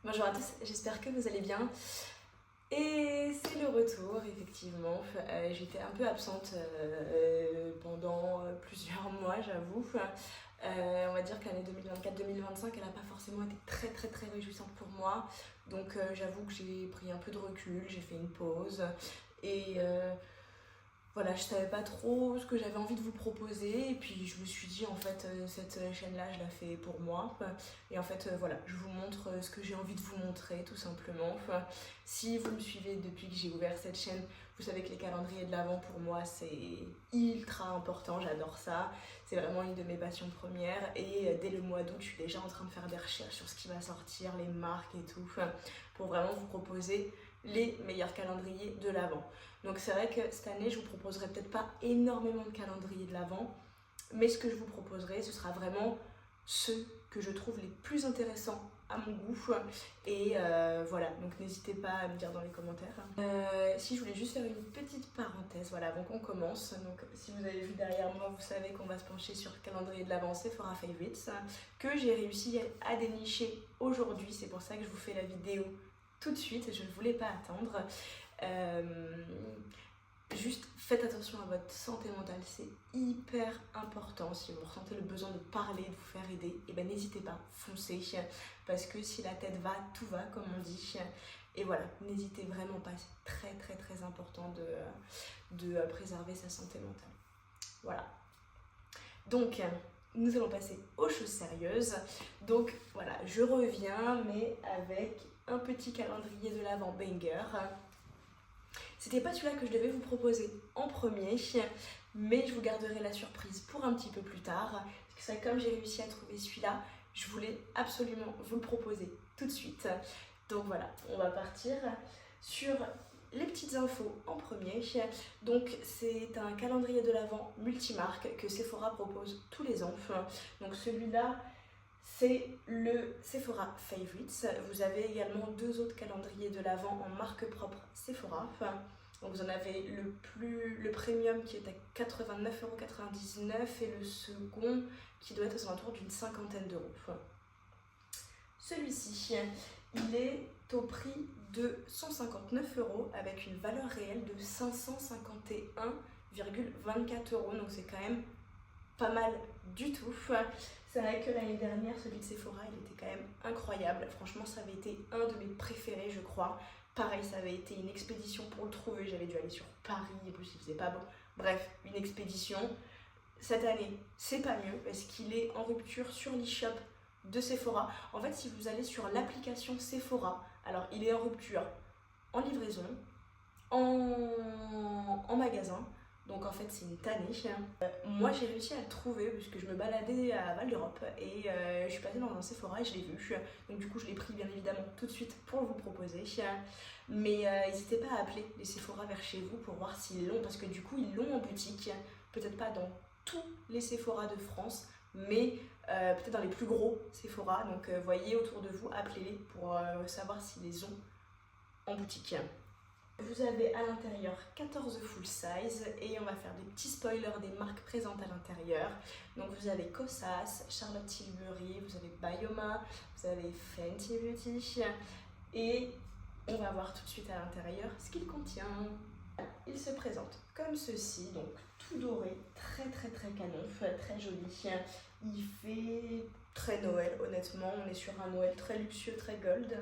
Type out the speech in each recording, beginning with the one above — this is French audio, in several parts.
Bonjour à tous, j'espère que vous allez bien. Et c'est le retour, effectivement. J'étais un peu absente pendant plusieurs mois, j'avoue. On va dire que l'année 2024-2025, elle n'a pas forcément été très réjouissante pour moi. Donc j'avoue que j'ai pris un peu de recul, j'ai fait une pause. Et voilà, je savais pas trop ce que j'avais envie de vous proposer. Et puis je me suis dit, en fait, cette chaîne-là, je la fais pour moi. Et en fait, voilà, je vous montre ce que j'ai envie de vous montrer, tout simplement. Si vous me suivez depuis que j'ai ouvert cette chaîne, vous savez que les calendriers de l'Avent, pour moi, c'est ultra important. J'adore ça. C'est vraiment une de mes passions premières. Et dès le mois d'août, je suis déjà en train de faire des recherches sur ce qui va sortir, les marques et tout, pour vraiment vous proposer les meilleurs calendriers de l'Avent. Donc c'est vrai que cette année, je vous proposerai peut-être pas énormément de calendriers de l'Avent, mais ce que je vous proposerai, ce sera vraiment ceux que je trouve les plus intéressants à mon goût. Et voilà, donc n'hésitez pas à me dire dans les commentaires. Si je voulais juste faire une petite parenthèse, voilà, avant qu'on commence. Donc si vous avez vu derrière moi, vous savez qu'on va se pencher sur le calendrier de l'Avent Sephora Favorites, que j'ai réussi à dénicher aujourd'hui. C'est pour ça que je vous fais la vidéo tout de suite, je ne voulais pas attendre. Juste faites attention à votre santé mentale, c'est hyper important. Si vous ressentez le besoin de parler, de vous faire aider, et ben n'hésitez pas, foncez, parce que si la tête va, tout va, comme on dit. Et voilà, n'hésitez vraiment pas, c'est très important de préserver sa santé mentale. Voilà. Donc nous allons passer aux choses sérieuses. Donc voilà, je reviens, mais avec un petit calendrier de l'Avent banger. C'était pas celui-là que je devais vous proposer en premier, mais je vous garderai la surprise pour un petit peu plus tard. Parce que c'est comme j'ai réussi à trouver celui-là, je voulais absolument vous le proposer tout de suite. Donc voilà, on va partir sur les petites infos en premier. Donc c'est un calendrier de l'Avent multimarque que Sephora propose tous les ans. Donc celui-là, c'est le Sephora Favorites. Vous avez également deux autres calendriers de l'Avent en marque propre Sephora. Donc vous en avez le premium qui est à 89,99 € et le second qui doit être aux alentours d'une cinquantaine d'euros. Celui-ci, il est au prix de 159 € avec une valeur réelle de 551,24 €. Donc c'est quand même pas mal du tout. C'est vrai que l'année dernière, celui de Sephora, il était quand même incroyable. Franchement, ça avait été un de mes préférés, je crois. Pareil, ça avait été une expédition pour le trouver. J'avais dû aller sur Paris, et plus il faisait pas bon. Bref, une expédition. Cette année, c'est pas mieux parce qu'il est en rupture sur l'e-shop de Sephora. En fait, si vous allez sur l'application Sephora, alors il est en rupture en livraison, en magasin. Donc en fait c'est une tannée. Moi j'ai réussi à le trouver puisque je me baladais à Val d'Europe et je suis passée dans un Sephora et je l'ai vu. Donc du coup je l'ai pris bien évidemment tout de suite pour vous proposer. Mais n'hésitez pas à appeler les Sephora vers chez vous pour voir s'ils l'ont, parce que du coup ils l'ont en boutique. Peut-être pas dans tous les Sephora de France, mais peut-être dans les plus gros Sephora. Donc voyez autour de vous, appelez-les pour savoir s'ils les ont en boutique. Vous avez à l'intérieur 14 full size et on va faire des petits spoilers des marques présentes à l'intérieur. Donc vous avez Kosas, Charlotte Tilbury, vous avez Bioma, vous avez Fenty Beauty et on va voir tout de suite à l'intérieur ce qu'il contient. Il se présente comme ceci, donc tout doré, très canon, très joli. Il fait très Noël, honnêtement, on est sur un Noël très luxueux, très gold.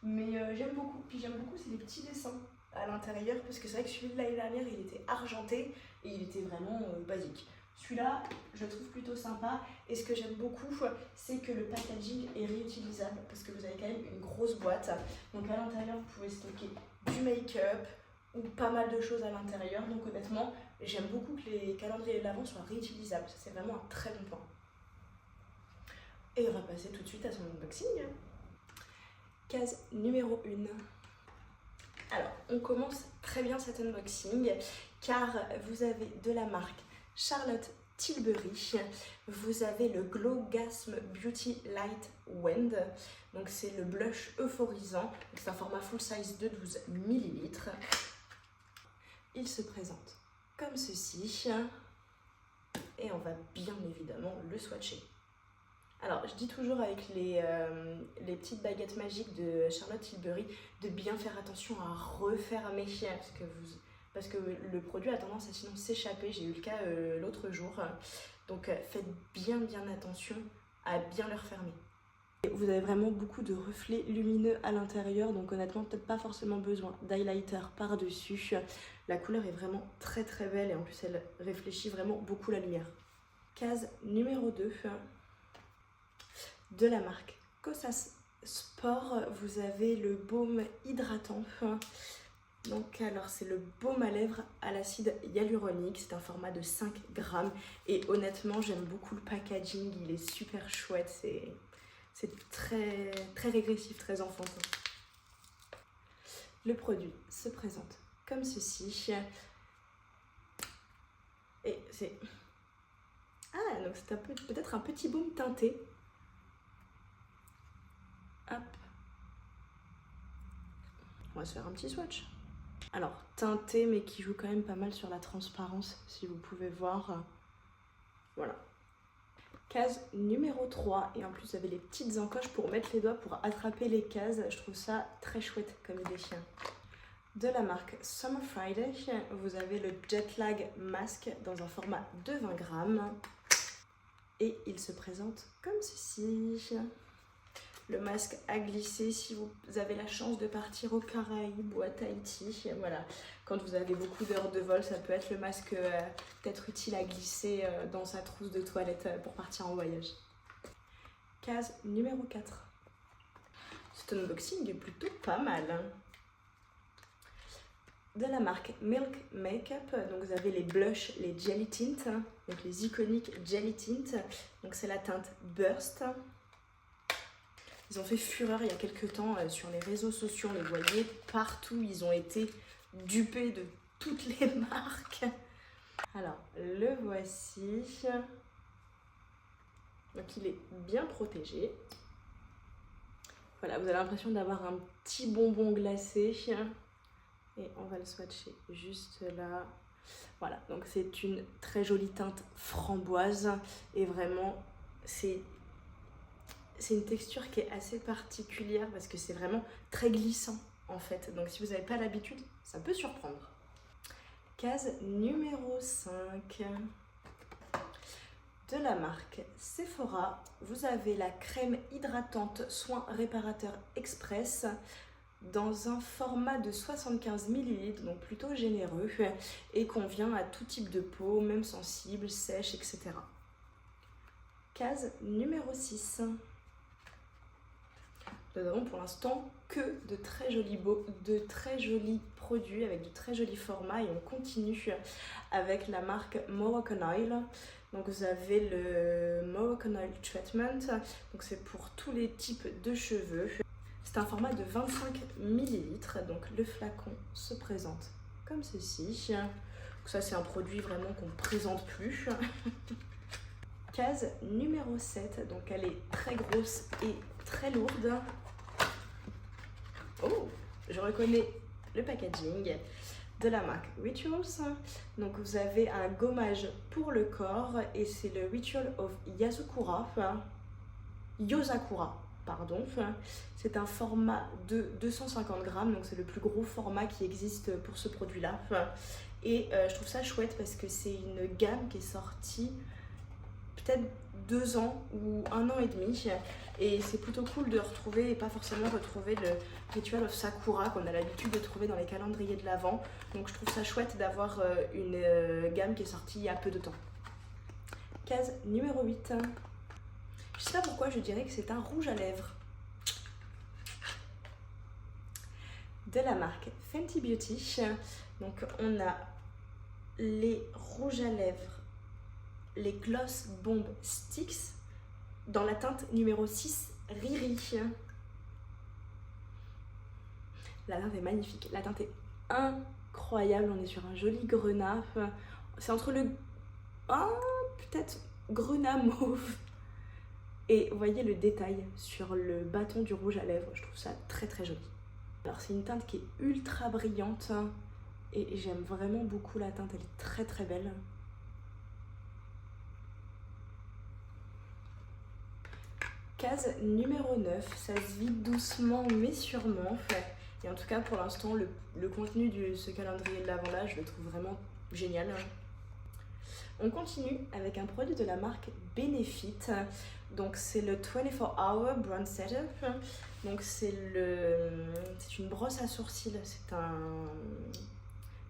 Mais j'aime beaucoup, puis j'aime beaucoup c'est les petits dessins à l'intérieur, parce que c'est vrai que celui de l'année dernière il était argenté et il était vraiment basique. Celui-là je le trouve plutôt sympa et ce que j'aime beaucoup c'est que le packaging est réutilisable parce que vous avez quand même une grosse boîte. Donc à l'intérieur vous pouvez stocker du make-up ou pas mal de choses à l'intérieur. Donc honnêtement j'aime beaucoup que les calendriers de l'Avent soient réutilisables, ça c'est vraiment un très bon point. Et on va passer tout de suite à son unboxing. Case numéro 1. Alors, on commence très bien cet unboxing car vous avez de la marque Charlotte Tilbury, vous avez le Glow Gasm Beauty Light Wand, donc c'est le blush euphorisant, c'est un format full size de 12 ml. Il se présente comme ceci et on va bien évidemment le swatcher. Alors, je dis toujours avec les petites baguettes magiques de Charlotte Tilbury de bien faire attention à refermer parce que le produit a tendance à sinon s'échapper. J'ai eu le cas l'autre jour. Donc, faites bien attention à bien le refermer. Vous avez vraiment beaucoup de reflets lumineux à l'intérieur, donc honnêtement, peut-être pas forcément besoin d'highlighter par-dessus. La couleur est vraiment très belle et en plus, elle réfléchit vraiment beaucoup la lumière. Case numéro 2. De la marque Kosas Sport, vous avez le baume hydratant. Donc alors c'est le baume à lèvres à l'acide hyaluronique, c'est un format de 5 grammes et honnêtement j'aime beaucoup le packaging, il est super chouette, c'est très régressif, très enfantin. Le produit se présente comme ceci et c'est... Ah donc c'est peut-être un petit baume teinté. Hop. On va se faire un petit swatch. Alors, teinté, mais qui joue quand même pas mal sur la transparence, si vous pouvez voir. Voilà. Case numéro 3. Et en plus, vous avez les petites encoches pour mettre les doigts, pour attraper les cases. Je trouve ça très chouette comme idée. De la marque Summer Friday, vous avez le Jet Lag Mask dans un format de 20 grammes. Et il se présente comme ceci. Le masque à glisser si vous avez la chance de partir aux Caraïbes ou à Tahiti. Voilà. Quand vous avez beaucoup d'heures de vol, ça peut être le masque peut-être utile à glisser dans sa trousse de toilette pour partir en voyage. Case numéro 4. C'est un unboxing plutôt pas mal. De la marque Milk Makeup, donc vous avez les blushs, les jelly tints, donc les iconiques jelly tints. Donc c'est la teinte Burst. Ils ont fait fureur il y a quelques temps sur les réseaux sociaux, on les voyait partout, ils ont été dupés de toutes les marques. Alors, le voici. Donc il est bien protégé. Voilà, vous avez l'impression d'avoir un petit bonbon glacé. Et on va le swatcher juste là. Voilà, donc c'est une très jolie teinte framboise. Et vraiment, c'est une texture qui est assez particulière parce que c'est vraiment très glissant en fait. Donc si vous n'avez pas l'habitude, ça peut surprendre. Case numéro 5. De la marque Sephora, vous avez la crème hydratante soin réparateur express dans un format de 75 ml, donc plutôt généreux et convient à tout type de peau, même sensible, sèche, etc. Case numéro 6. Nous n'avons pour l'instant que de très jolis produits avec de très jolis formats et on continue avec la marque Moroccan Oil. Donc vous avez le Moroccan Oil Treatment, donc c'est pour tous les types de cheveux. C'est un format de 25 ml, donc le flacon se présente comme ceci. Donc ça c'est un produit vraiment qu'on ne présente plus. Case numéro 7, donc elle est très grosse et très lourde. Oh, je reconnais le packaging de la marque Rituals. Donc vous avez un gommage pour le corps et c'est le Ritual of Yosakura, pardon. C'est un format de 250 grammes, donc c'est le plus gros format qui existe pour ce produit-là. Et je trouve ça chouette parce que c'est une gamme qui est sortie peut-être 2 ans ou 1 an et demi et c'est plutôt cool de retrouver et pas forcément retrouver le Ritual of Sakura qu'on a l'habitude de trouver dans les calendriers de l'Avent. Donc je trouve ça chouette d'avoir une gamme qui est sortie il y a peu de temps. Case numéro 8. Je sais pas pourquoi je dirais que c'est un rouge à lèvres de la marque Fenty Beauty. Donc on a les rouges à lèvres, les Gloss Bomb Sticks dans la teinte numéro 6 Riri. La teinte est magnifique, la teinte est incroyable, on est sur un joli grenat. C'est entre le peut-être grenat mauve et vous voyez le détail sur le bâton du rouge à lèvres, je trouve ça très joli. Alors c'est une teinte qui est ultra brillante et j'aime vraiment beaucoup la teinte, elle est très belle. Case numéro 9, ça se vide doucement mais sûrement. Et en tout cas pour l'instant le contenu de ce calendrier de l'Avent là je le trouve vraiment génial. On continue avec un produit de la marque Benefit. Donc c'est le 24 Hour Brown Setup. Donc c'est une brosse à sourcils, c'est un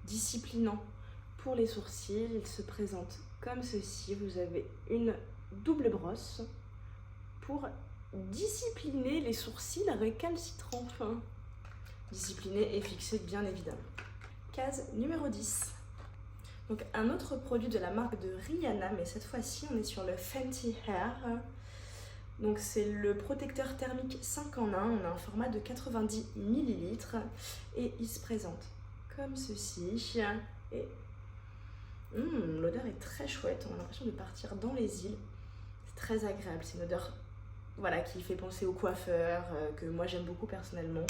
disciplinant pour les sourcils. Il se présente comme ceci. Vous avez une double brosse pour discipliner les sourcils récalcitrants. Discipliner et fixer bien évidemment. Case numéro 10. Donc un autre produit de la marque de Rihanna, mais cette fois-ci on est sur le Fenty Hair. Donc c'est le protecteur thermique 5 en 1, on a un format de 90 ml et il se présente comme ceci. Et l'odeur est très chouette, on a l'impression de partir dans les îles. C'est très agréable, c'est une odeur voilà, qui fait penser au coiffeur, que moi j'aime beaucoup personnellement.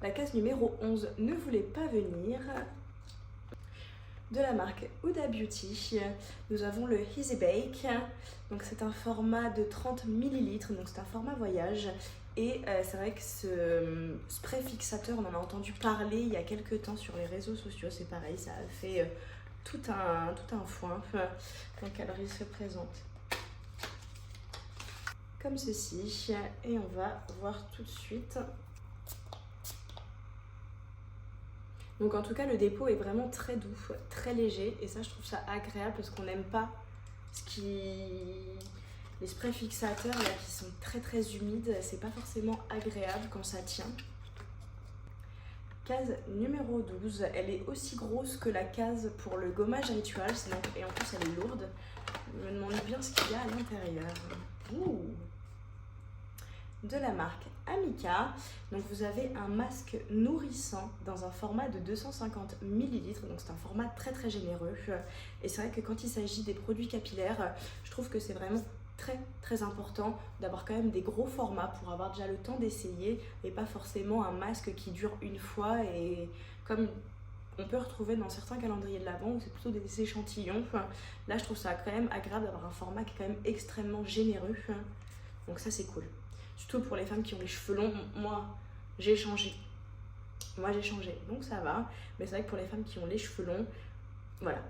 La case numéro 11 ne voulait pas venir. De la marque Huda Beauty, nous avons le Easy Bake. Donc c'est un format de 30 ml, donc c'est un format voyage. Et c'est vrai que ce spray fixateur, on en a entendu parler il y a quelques temps sur les réseaux sociaux. C'est pareil, ça a fait tout un foin. Donc alors il se présente comme ceci. Et on va voir tout de suite. Donc en tout cas le dépôt est vraiment très doux, très léger et ça je trouve ça agréable parce qu'on n'aime pas les sprays fixateurs là qui sont très humides, c'est pas forcément agréable quand ça tient. Case numéro 12, elle est aussi grosse que la case pour le gommage ritual et en plus elle est lourde. Je me demande bien ce qu'il y a à l'intérieur. De la marque Amika. Donc vous avez un masque nourrissant dans un format de 250 ml, donc c'est un format très généreux. Et c'est vrai que quand il s'agit des produits capillaires, je trouve que c'est vraiment très important d'avoir quand même des gros formats pour avoir déjà le temps d'essayer et pas forcément un masque qui dure une fois et comme on peut retrouver dans certains calendriers de l'Avent où c'est plutôt des échantillons. Là je trouve ça quand même agréable d'avoir un format qui est quand même extrêmement généreux, donc ça c'est cool. Surtout pour les femmes qui ont les cheveux longs, moi j'ai changé, donc ça va. Mais c'est vrai que pour les femmes qui ont les cheveux longs, voilà,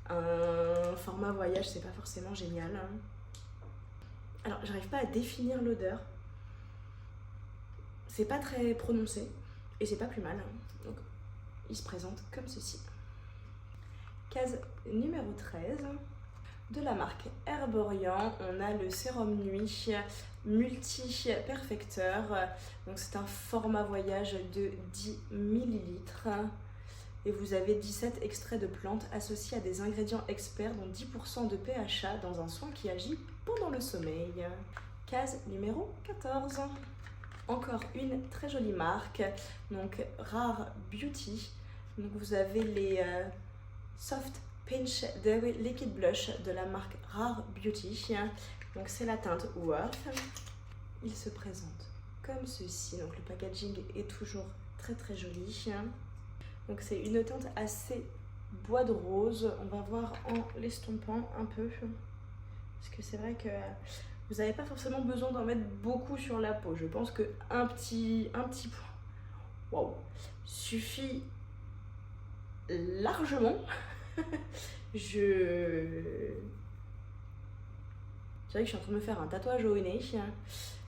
un format voyage c'est pas forcément génial. Alors j'arrive pas à définir l'odeur, c'est pas très prononcé et c'est pas plus mal. Donc il se présente comme ceci. Case numéro 13. De la marque Herborian, on a le sérum nuit multi perfecteur. Donc c'est un format voyage de 10 ml et vous avez 17 extraits de plantes associés à des ingrédients experts dont 10% de PHA dans un soin qui agit pendant le sommeil. Case numéro 14. Encore une très jolie marque, donc Rare Beauty. Donc vous avez les Soft Pinch Dewy Liquid Blush de la marque Rare Beauty. Donc c'est la teinte Worth. Il se présente comme ceci. Donc le packaging est toujours très joli. Donc c'est une teinte assez bois de rose. On va voir en l'estompant un peu. Parce que c'est vrai que vous n'avez pas forcément besoin d'en mettre beaucoup sur la peau. Je pense que un petit point suffit largement. C'est vrai que je suis en train de me faire un tatouage au nez,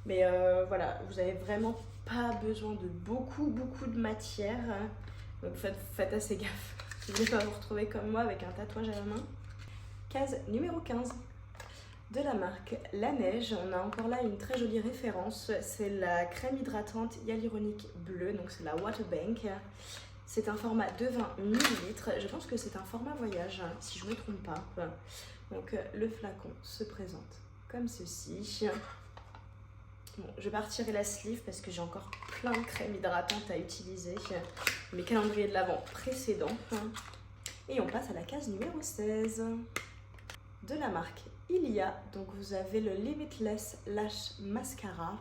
mais voilà, vous avez vraiment pas besoin de beaucoup de matière, donc faites assez gaffe. Vous ne voulez pas vous retrouver comme moi avec un tatouage à la main. Case numéro 15. De la marque La Neige, on a encore là une très jolie référence, c'est la crème hydratante hyaluronique bleue, donc c'est la Water Bank. C'est un format de 20 ml, je pense que c'est un format voyage, si je ne me trompe pas. Donc le flacon se présente comme ceci. Bon, je vais pas retirer la sleeve parce que j'ai encore plein de crèmes hydratantes à utiliser. Mes calendriers de l'Avent précédents. Et on passe à la case numéro 16. De la marque Ilia, donc vous avez le Limitless Lash Mascara.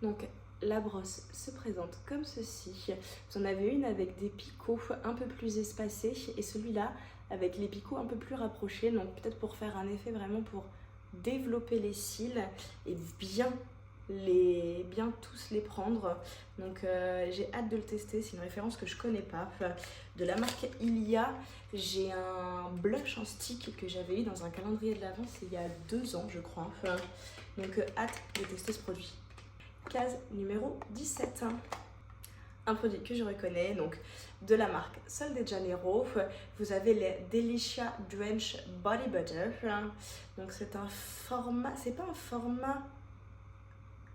Donc la brosse se présente comme ceci. Vous en avez une avec des picots un peu plus espacés et celui-là avec les picots un peu plus rapprochés. Donc peut-être pour faire un effet vraiment pour développer les cils et bien tous les prendre. Donc j'ai hâte de le tester, c'est une référence que je connais pas. De la marque Ilia, j'ai un blush en stick que j'avais eu dans un calendrier de l'Avent, c'est il y a 2 ans je crois. Donc hâte de tester ce produit. Case numéro 17. Un produit que je reconnais, donc de la marque Sol de Janeiro. Vous avez les Delicia Drench Body Butter. Donc c'est un format, c'est pas un format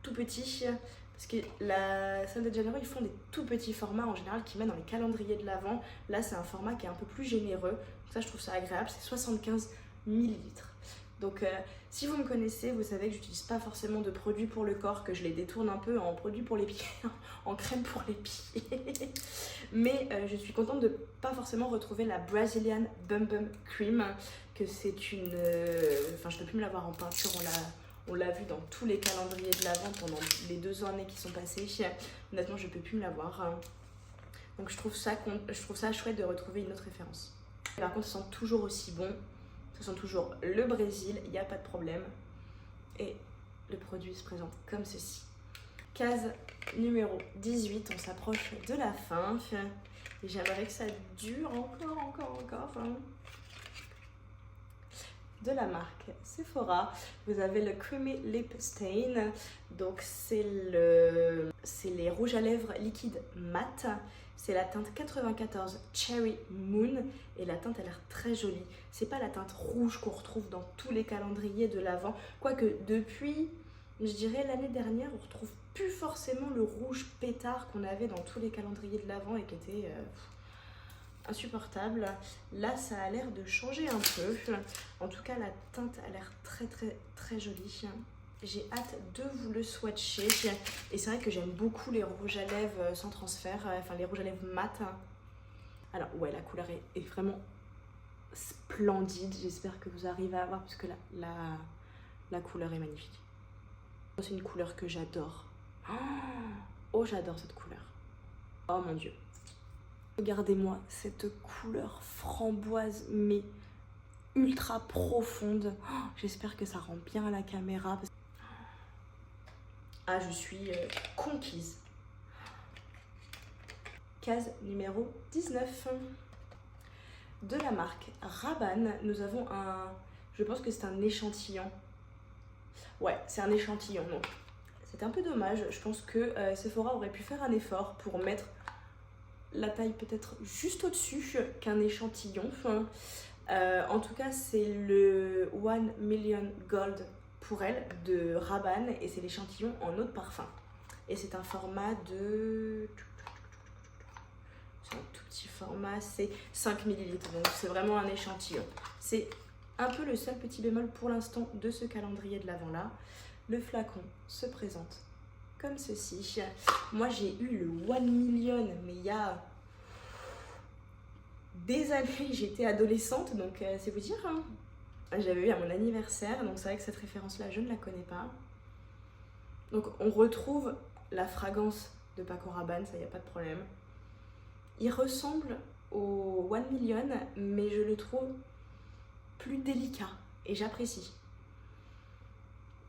tout petit, parce que la Sol de Janeiro, ils font des tout petits formats en général qu'ils mettent dans les calendriers de l'Avent. Là, c'est un format qui est un peu plus généreux. Donc ça, je trouve ça agréable. C'est 75 ml. Donc si vous me connaissez, vous savez que j'utilise pas forcément de produits pour le corps, que je les détourne un peu en produits pour les pieds, en crème pour les pieds. Mais je suis contente de pas forcément retrouver la Brazilian Bum Bum Cream, que c'est une... Enfin, je peux plus me l'avoir en peinture, on l'a vu dans tous les calendriers de l'Avent pendant les 2 années qui sont passées. Honnêtement, je peux plus me l'avoir. Donc je trouve ça chouette de retrouver une autre référence. Par contre, ça sent toujours aussi bon. Ce sont toujours le Brésil, il n'y a pas de problème. Et le produit se présente comme ceci. Case numéro 18, on s'approche de la fin. Et j'aimerais que ça dure encore. De la marque Sephora, vous avez le Creamy Lip Stain. Donc c'est les rouges à lèvres liquides mat. C'est la teinte 94 Cherry Moon et la teinte a l'air très jolie. C'est pas la teinte rouge qu'on retrouve dans tous les calendriers de l'Avent. Quoique depuis, je dirais l'année dernière, on retrouve plus forcément le rouge pétard qu'on avait dans tous les calendriers de l'Avent et qui était insupportable. Là, ça a l'air de changer un peu. En tout cas, la teinte a l'air très jolie. J'ai hâte de vous le swatcher. Et c'est vrai que j'aime beaucoup les rouges à lèvres sans transfert, enfin les rouges à lèvres mat. Alors ouais, la couleur est vraiment splendide. J'espère que vous arrivez à voir parce que la couleur est magnifique. C'est une couleur que j'adore. Oh, j'adore cette couleur. Oh mon Dieu. Regardez-moi cette couleur framboise mais ultra profonde. J'espère que ça rend bien à la caméra. Ah, je suis conquise. Case numéro 19. De la marque Rabanne, nous avons je pense que c'est un échantillon. Ouais, c'est un échantillon. Donc, c'est un peu dommage. Je pense que Sephora aurait pu faire un effort pour mettre la taille peut-être juste au-dessus qu'un échantillon. En tout cas, c'est le 1 Million Gold pour elle de Rabanne et c'est l'échantillon en eau de parfum. Et c'est un format de... C'est un tout petit format, c'est 5 ml. Donc c'est vraiment un échantillon. C'est un peu le seul petit bémol pour l'instant de ce calendrier de l'Avent là. Le flacon se présente comme ceci. Moi j'ai eu le 1 Million, mais il y a des années, j'étais adolescente, donc c'est vous dire. J'avais eu à mon anniversaire, donc c'est vrai que cette référence-là, je ne la connais pas. Donc on retrouve la fragrance de Paco Rabanne, ça y a pas de problème. Il ressemble au 1 Million, mais je le trouve plus délicat et j'apprécie.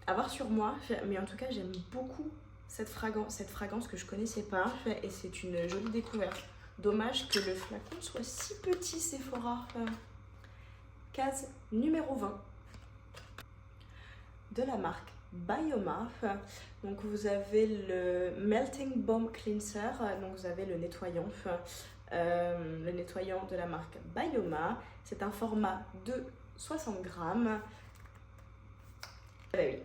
À voir sur moi, mais en tout cas j'aime beaucoup cette fragrance que je connaissais pas et c'est une jolie découverte. Dommage que le flacon soit si petit, Sephora. Case numéro 20 de la marque Bioma. Donc vous avez le Melting Balm Cleanser, donc vous avez le nettoyant de la marque Bioma. C'est un format de 60 grammes. Ah bah oui,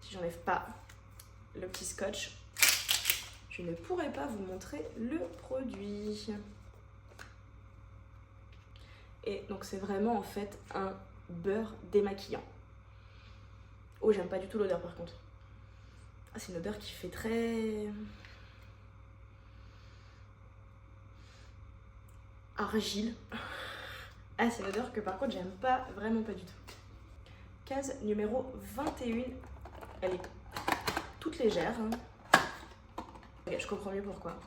si j'enlève pas le petit scotch, je ne pourrais pas vous montrer le produit. Et donc c'est vraiment en fait un beurre démaquillant. Oh, j'aime pas du tout l'odeur par contre. Ah, c'est une odeur qui fait très... argile. Ah, c'est une odeur que par contre j'aime pas, vraiment pas du tout. Case numéro 21. Elle est toute légère. Okay, je comprends mieux pourquoi.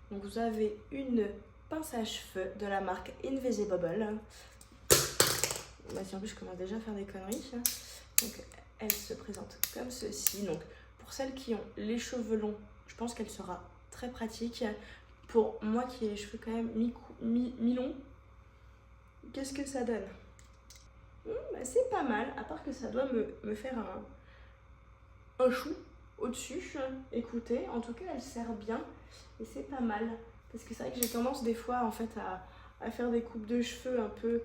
Donc vous avez une pince à cheveux de la marque Invisible. Bah si en plus je commence déjà à faire des conneries. Donc elle se présente comme ceci. Donc pour celles qui ont les cheveux longs, je pense qu'elle sera très pratique. Pour moi qui ai les cheveux quand même mi-longs, qu'est-ce que ça donne? Bah, c'est pas mal, à part que ça doit me faire un chou au-dessus. Écoutez, en tout cas elle sert bien et c'est pas mal. Parce que c'est vrai que j'ai tendance des fois en fait à faire des coupes de cheveux un peu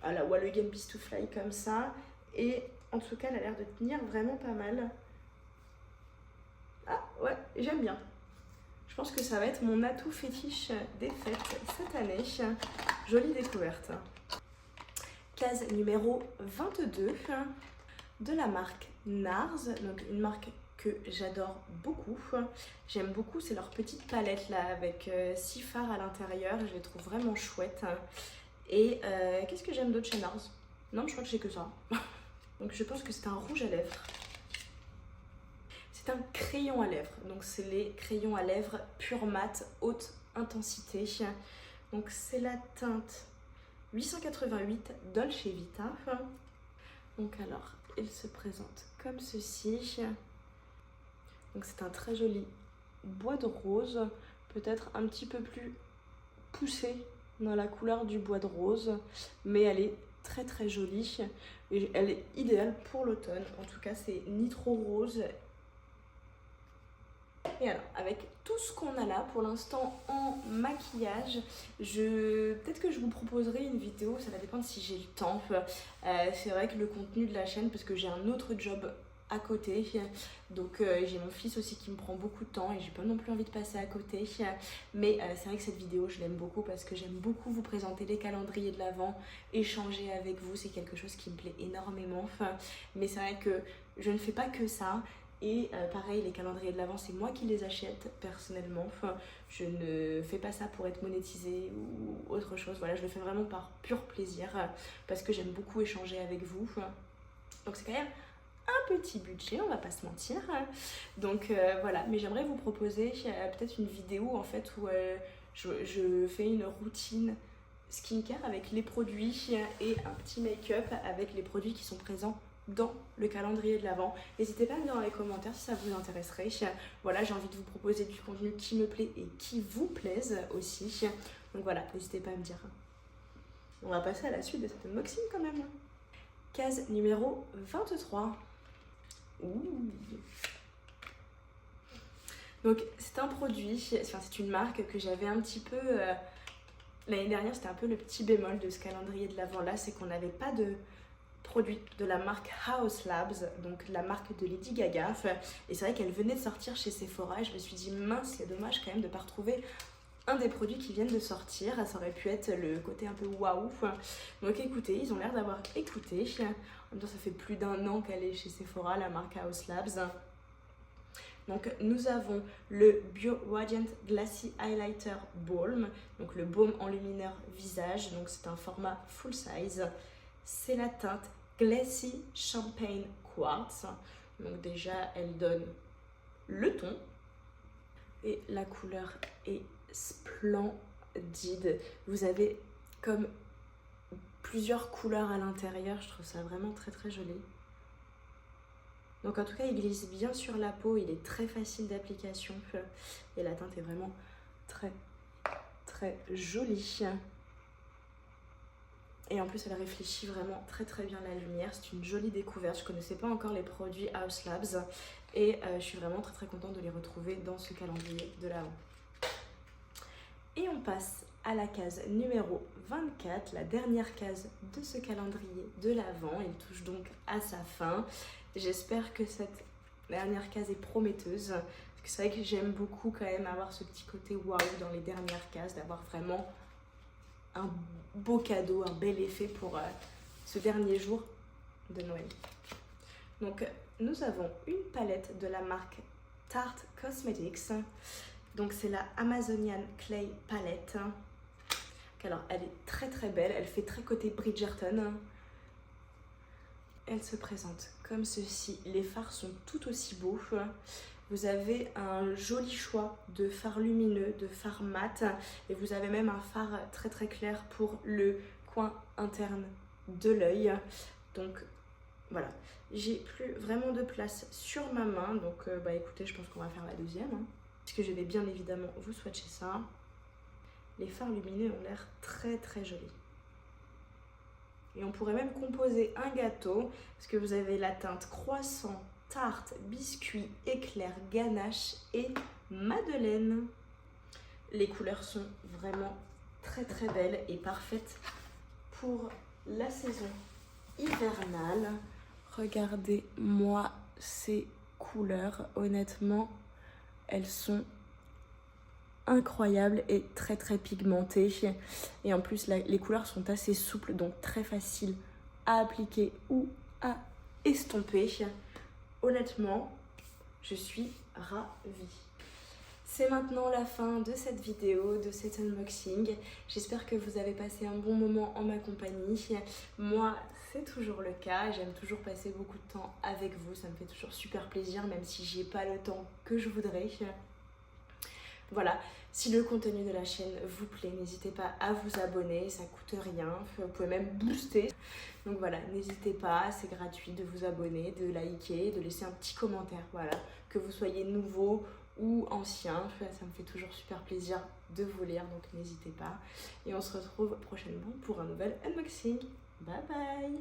à la Walligan Beast to Fly comme ça. Et en tout cas elle a l'air de tenir vraiment pas mal. Ah ouais, j'aime bien. Je pense que ça va être mon atout fétiche des fêtes cette année. Jolie découverte. Case numéro 22 de la marque NARS, donc une marque que j'adore beaucoup. J'aime beaucoup, c'est leur petite palette là avec 6 fards à l'intérieur, je les trouve vraiment chouettes. Et qu'est-ce que j'aime d'autre chez NARS? Non, je crois que j'ai que ça. Donc je pense que c'est un rouge à lèvres. C'est un crayon à lèvres, donc c'est les crayons à lèvres pure mat haute intensité. Donc c'est la teinte 888 Dolce Vita. Donc alors, il se présente comme ceci. Donc c'est un très joli bois de rose, peut-être un petit peu plus poussé dans la couleur du bois de rose, mais elle est très très jolie et elle est idéale pour l'automne. En tout cas, c'est ni trop rose. Et alors, avec tout ce qu'on a là pour l'instant en maquillage, peut-être que je vous proposerai une vidéo, ça va dépendre si j'ai le temps. C'est vrai que le contenu de la chaîne, parce que j'ai un autre job à côté, donc j'ai mon fils aussi qui me prend beaucoup de temps et j'ai pas non plus envie de passer à côté, mais c'est vrai que cette vidéo je l'aime beaucoup parce que j'aime beaucoup vous présenter les calendriers de l'Avent, échanger avec vous, c'est quelque chose qui me plaît énormément. Mais c'est vrai que je ne fais pas que ça. Et pareil, les calendriers de l'Avent, c'est moi qui les achète personnellement. Enfin, je ne fais pas ça pour être monétisée ou autre chose. Voilà, je le fais vraiment par pur plaisir parce que j'aime beaucoup échanger avec vous. Donc c'est quand même un petit budget, on va pas se mentir. Donc voilà, mais j'aimerais vous proposer peut-être une vidéo en fait où je fais une routine skincare avec les produits et un petit make-up avec les produits qui sont présents dans le calendrier de l'Avent. N'hésitez pas à me dire dans les commentaires si ça vous intéresserait. Voilà, j'ai envie de vous proposer du contenu qui me plaît et qui vous plaise aussi. Donc voilà, n'hésitez pas à me dire. On va passer à la suite de cet unboxing quand même. Case numéro 23. Ouh. Donc c'est un produit, enfin c'est une marque que j'avais un petit peu... l'année dernière, c'était un peu le petit bémol de ce calendrier de l'Avent là, c'est qu'on n'avait pas de produit de la marque Haus Labs, donc la marque de Lady Gaga. Et c'est vrai qu'elle venait de sortir chez Sephora et je me suis dit mince, c'est dommage quand même de ne pas retrouver un des produits qui viennent de sortir. Ça aurait pu être le côté un peu waouh. Donc écoutez, ils ont l'air d'avoir écouté. En même temps, ça fait plus d'1 an qu'elle est chez Sephora, la marque Haus Labs. Donc nous avons le Bio Radiant Glassy Highlighter Balm, donc le baume enlumineur visage, donc c'est un format full size. C'est la teinte Glassy Champagne Quartz, donc déjà elle donne le ton et la couleur est splendide. Vous avez comme plusieurs couleurs à l'intérieur, je trouve ça vraiment très très joli. Donc en tout cas il glisse bien sur la peau, il est très facile d'application et la teinte est vraiment très très jolie. Et en plus elle réfléchit vraiment très très bien la lumière, c'est une jolie découverte. Je connaissais pas encore les produits Haus Labs et je suis vraiment très très contente de les retrouver dans ce calendrier de l'Avent. Et on passe à la case numéro 24, la dernière case de ce calendrier de l'Avent. Il touche donc à sa fin. J'espère que cette dernière case est prometteuse, parce que c'est vrai que j'aime beaucoup quand même avoir ce petit côté waouh dans les dernières cases, d'avoir vraiment un beau cadeau, un bel effet pour ce dernier jour de Noël. Donc nous avons une palette de la marque Tarte Cosmetics, donc c'est la Amazonian Clay Palette. Alors elle est très très belle, elle fait très côté Bridgerton. Elle se présente comme ceci, les fards sont tout aussi beaux. Vous avez un joli choix de fards lumineux, de fards mat, et vous avez même un fard très très clair pour le coin interne de l'œil. Donc voilà, j'ai plus vraiment de place sur ma main. Donc écoutez, je pense qu'on va faire la deuxième. Puisque je vais bien évidemment vous swatcher ça. Les fards lumineux ont l'air très très jolis. Et on pourrait même composer un gâteau, parce que vous avez la teinte croissant, tarte, biscuit, éclair, ganache et madeleine. Les couleurs sont vraiment très très belles et parfaites pour la saison hivernale. Regardez-moi ces couleurs, honnêtement, elles sont incroyables et très très pigmentées. Et en plus, les couleurs sont assez souples, donc très faciles à appliquer ou à estomper. Honnêtement, je suis ravie. C'est maintenant la fin de cette vidéo, de cet unboxing. J'espère que vous avez passé un bon moment en ma compagnie. Moi, c'est toujours le cas. J'aime toujours passer beaucoup de temps avec vous. Ça me fait toujours super plaisir, même si j'ai pas le temps que je voudrais. Voilà, si le contenu de la chaîne vous plaît, n'hésitez pas à vous abonner, ça coûte rien, vous pouvez même booster. Donc voilà, n'hésitez pas, c'est gratuit de vous abonner, de liker, de laisser un petit commentaire, voilà, que vous soyez nouveau ou ancien, ça me fait toujours super plaisir de vous lire, donc n'hésitez pas. Et on se retrouve prochainement pour un nouvel unboxing. Bye bye!